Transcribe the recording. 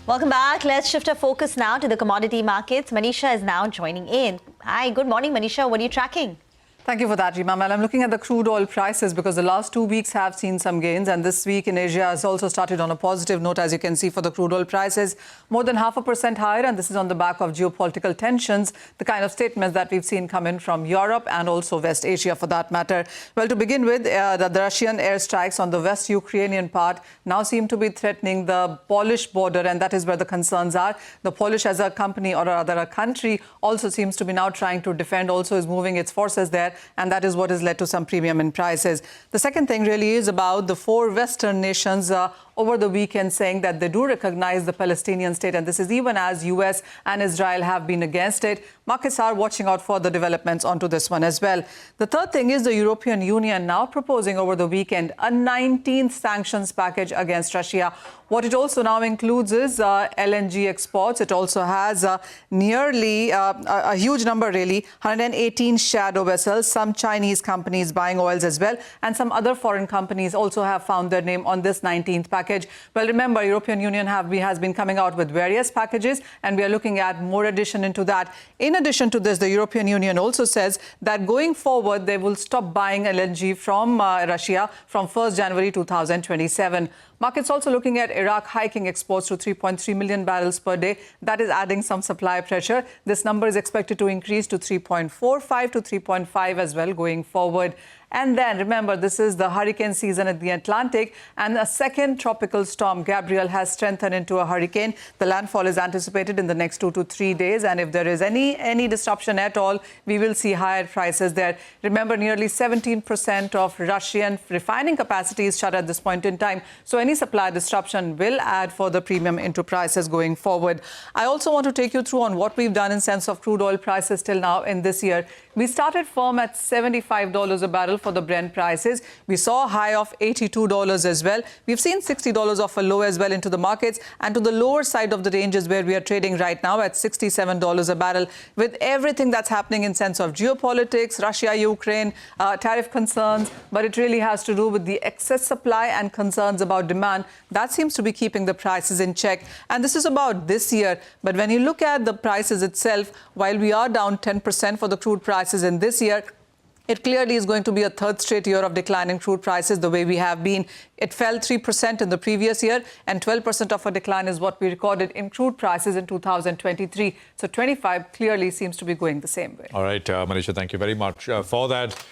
Welcome back. Let's shift our focus now to the commodity markets. Manisha is now joining in. Hi, good morning, Manisha. What are you tracking? Thank you for that, Rima. Well, I'm looking at the crude oil prices because the last 2 weeks have seen some gains, and this week in Asia has also started on a positive note, as you can see, for the crude oil prices, more than 0.5% higher, and this is on the back of geopolitical tensions, the kind of statements that we've seen come in from Europe and also West Asia for that matter. Well, to begin with, the Russian airstrikes on the West Ukrainian part now seem to be threatening the Polish border, and that is where the concerns are. The Polish as a company, or rather a country, also seems to be now trying to defend, also is moving its forces there, and that is what has led to some premium in prices. The second thing really is about the 4 Western nations over the weekend saying that they do recognize the Palestinian state, and this is even as US and Israel have been against it. Markets are watching out for the developments onto this one as well. The third thing is the European Union now proposing over the weekend a 19th sanctions package against Russia. What it also now includes is LNG exports. It also has nearly a huge number, really, 118 shadow vessels, some Chinese companies buying oils as well, and some other foreign companies also have found their name on this 19th package. Well, remember, European Union has been coming out with various packages, and we are looking at more addition into that. In addition to this, the European Union also says that going forward, they will stop buying LNG from Russia from 1st January 2027. Markets also looking at Iraq hiking exports to 3.3 million barrels per day. That is adding some supply pressure. This number is expected to increase to 3.45 to 3.5 as well going forward. And then, remember, this is the hurricane season at the Atlantic, and a second tropical storm, Gabrielle, has strengthened into a hurricane. The landfall is anticipated in the next 2 to 3 days, and if there is any disruption at all, we will see higher prices there. Remember, nearly 17% of Russian refining capacity is shut at this point in time, so any supply disruption will add further premium into prices going forward. I also want to take you through on what we've done in sense of crude oil prices till now in this year. We started firm at $75 a barrel for the Brent prices. We saw a high of $82 as well. We've seen $60 off a low as well into the markets, and to the lower side of the range is where we are trading right now at $67 a barrel. With everything that's happening in sense of geopolitics, Russia, Ukraine, tariff concerns, but it really has to do with the excess supply and concerns about demand. That seems to be keeping the prices in check. And this is about this year. But when you look at the prices itself, while we are down 10% for the crude prices in this year, it clearly is going to be a third straight year of declining crude prices the way we have been. It fell 3% in the previous year, and 12% of a decline is what we recorded in crude prices in 2023. So 25 clearly seems to be going the same way. All right, Manisha, thank you very much for that.